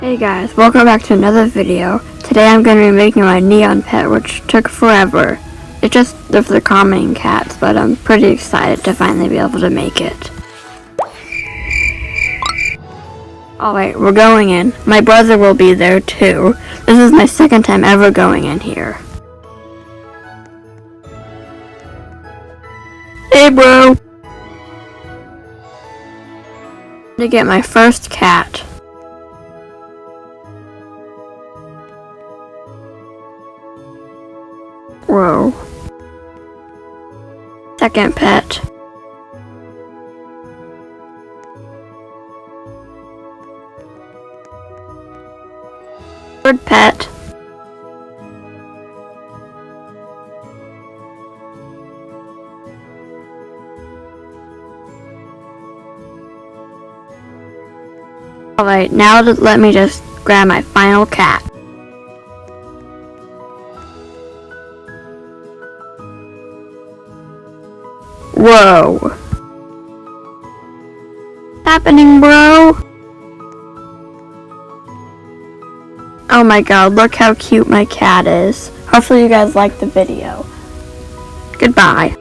Hey guys, welcome back to another video. Today I'm going to be making my neon pet, which took forever. It's just the common cats, but I'm pretty excited to finally be able to make it. Alright, we're going in. My brother will be there too. This is my second time ever going in here. Hey bro! To get my first cat. Whoa. Second pet. Third pet. Alright, now let me just grab my final cat. Whoa. What's happening, bro? Oh my god, look how cute my cat is. Hopefully you guys liked the video. Goodbye.